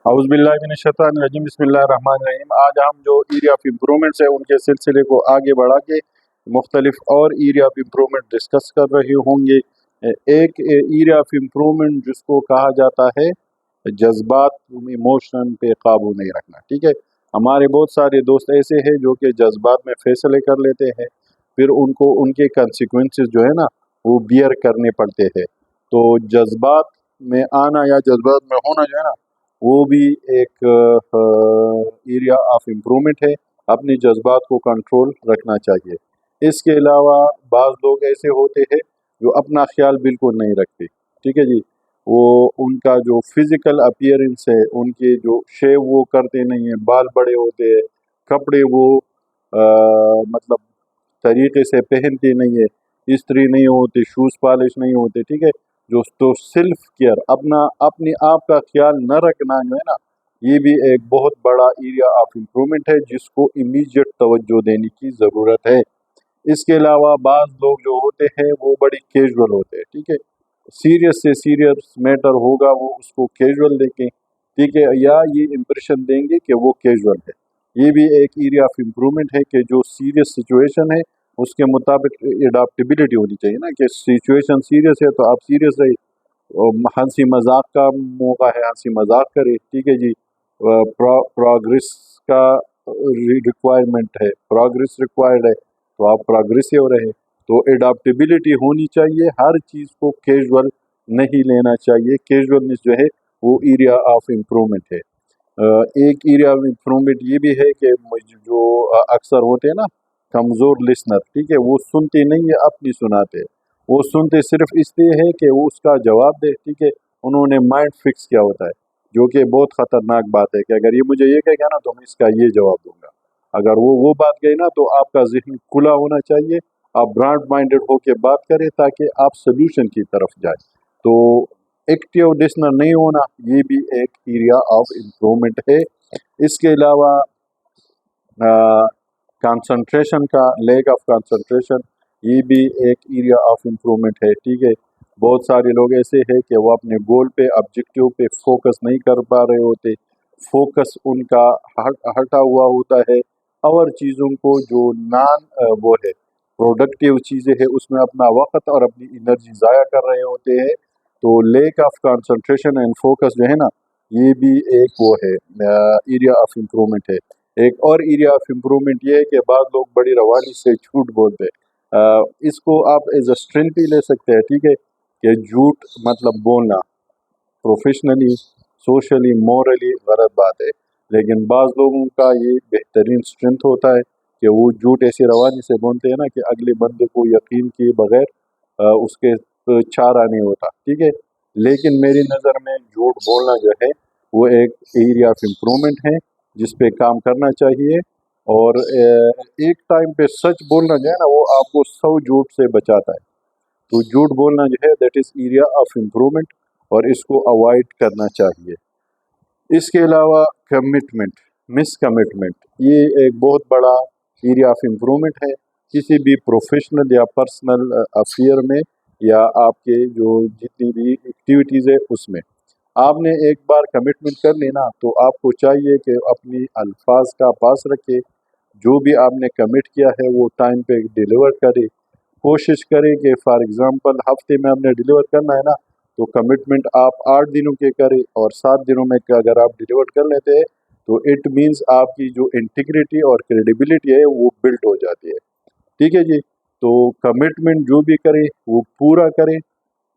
औज़ु बिल्लाहि मिनश शैतानिर रजीम बिस्मिल्लाहिर रहमानिर रहीम। आज हम जो एरिया ऑफ इम्प्रूवमेंट्स है उनके सिलसिले को आगे बढ़ा के मुख्तलिफ और एरिया ऑफ इम्प्रूवमेंट डिस्कस कर रहे होंगे। एक एरिया ऑफ इम्प्रूवमेंट जिसको कहा जाता है जज्बात, इमोशन पे काबू नहीं रखना। ठीक है, हमारे बहुत सारे दोस्त ऐसे हैं जो कि जज्बात में फैसले कर लेते हैं, फिर उनको उनके कंसिक्वेंसेस जो है ना वो बियर करने पड़ते हैं। तो जज्बात में आना या जज्बात में होना जो है ना वो भी एक एरिया ऑफ इम्प्रूवमेंट है। अपने जज्बात को कंट्रोल रखना चाहिए। इसके अलावा बाज़ लोग ऐसे होते हैं जो अपना ख्याल बिल्कुल नहीं रखते। ठीक है जी, वो उनका जो फिज़िकल अपीयरेंस है, उनके जो शेव वो करते नहीं हैं, बाल बड़े होते हैं, कपड़े वो मतलब तरीके से पहनते नहीं है, इस्त्री नहीं होते, शूज़ पॉलिश नहीं होते। ठीक है, जो तो सेल्फ केयर, अपने आप का ख्याल न रखना जो है ना, ये भी एक बहुत बड़ा एरिया ऑफ इम्प्रूवमेंट है जिसको इमीडिएट तवज्जो देने की ज़रूरत है। इसके अलावा बाज़ लोग जो होते हैं वो बड़ी कैजुअल होते हैं। ठीक है, सीरियस से सीरियस मैटर होगा वो उसको कैजुअल लेके, ठीक है, या ये इम्प्रेशन देंगे कि वो कैजुअल है। ये भी एक एरिया ऑफ इम्प्रूवमेंट है कि जो सीरियस सिचुएशन है उसके मुताबिक एडाप्टेबिलिटी होनी चाहिए ना, कि सिचुएशन सीरियस है तो आप सीरियस रहिए, हंसी मजाक का मौका है हंसी मजाक करे। ठीक है जी, प्रोग्रेस का रिक्वायरमेंट है, प्रोग्रेस रिक्वायर्ड है तो आप प्रोग्रेसिव रहे। तो एडाप्टेबिलिटी होनी चाहिए, हर चीज़ को कैजुअल नहीं लेना चाहिए। कैजुअलनेस जो है वो एरिया ऑफ इम्प्रूवमेंट है। एक एरिया ऑफ इम्प्रूवमेंट ये भी है कि जो अक्सर होते हैं ना कमज़ोर लिसनर, ठीक है, वो सुनते नहीं है, अपनी सुनाते हैं। वो सुनते सिर्फ इसलिए है कि वो उसका जवाब दे। ठीक है, उन्होंने माइंड फिक्स किया होता है, जो कि बहुत ख़तरनाक बात है कि अगर ये मुझे ये कहेगा ना तो मैं इसका ये जवाब दूंगा। अगर वो बात गई ना तो आपका जहन खुला होना चाहिए, आप ब्रॉड माइंडेड होकर बात करें ताकि आप सोल्यूशन की तरफ जाए। तो एक्टिव लिसनर नहीं होना ये भी एक एरिया ऑफ इम्प्रूवमेंट है। इसके अलावा कंसंट्रेशन का लैक ऑफ कंसंट्रेशन ये भी एक एरिया ऑफ इम्प्रूवमेंट है। ठीक है, बहुत सारे लोग ऐसे हैं कि वो अपने गोल पे, ऑब्जेक्टिव पे फोकस नहीं कर पा रहे होते, फोकस उनका हटा हुआ होता है और चीज़ों को जो वो है प्रोडक्टिव चीज़ें हैं उसमें अपना वक्त और अपनी एनर्जी ज़ाया कर रहे होते हैं। तो lack of concentration and focus जो है ना ये भी एक वो है एरिया ऑफ इम्प्रूवमेंट है। एक और एरिया ऑफ इम्प्रूवमेंट ये है कि बाद लोग बड़ी रवानी से झूठ बोलते हैं। इसको आप एज अ स्ट्रेंथ भी ले सकते हैं। ठीक है, कि झूठ मतलब बोलना प्रोफेशनली, सोशली, मॉरली गलत बात है, लेकिन बाज़ लोगों का ये बेहतरीन स्ट्रेंथ होता है कि वो झूठ ऐसी रवानी से बोलते हैं ना कि अगले बंदे को यकीन किए बगैर उसके चारा नहीं होता। ठीक है, लेकिन मेरी नज़र में झूठ बोलना जो है वो एक एरिया ऑफ इम्प्रूवमेंट है जिस पे काम करना चाहिए। और एक टाइम पे सच बोलना जो है ना वो आपको 100 झूठ से बचाता है। तो झूठ बोलना जो है that is area of improvement और इसको अवॉइड करना चाहिए। इसके अलावा कमिटमेंट, मिस कमिटमेंट ये एक बहुत बड़ा एरिया ऑफ इम्प्रूवमेंट है किसी भी प्रोफेशनल या पर्सनल अफेयर में, या आपके जो जितनी भी एक्टिविटीज़ है उसमें आपने एक बार कमिटमेंट कर लेना तो आपको चाहिए कि अपनी अल्फाज का पास रखे, जो भी आपने कमिट किया है वो टाइम पे डिलीवर करे। कोशिश करें कि फॉर एग्ज़ाम्पल हफ्ते में आपने डिलीवर करना है ना तो कमिटमेंट आप 8 दिनों के करें और 7 दिनों में अगर आप डिलीवर कर लेते हैं तो इट मीन्स आपकी जो इंटीग्रिटी और क्रेडिबिलिटी है वो बिल्ड हो जाती है। ठीक है जी, तो कमिटमेंट जो भी करे वो पूरा करें।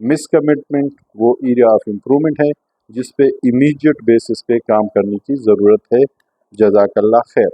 मिस कमिटमेंट वो एरिया ऑफ इम्प्रूवमेंट है जिस पे इमीडिएट बेसिस पे काम करने की ज़रूरत है। जज़ाकल्लाह खैर।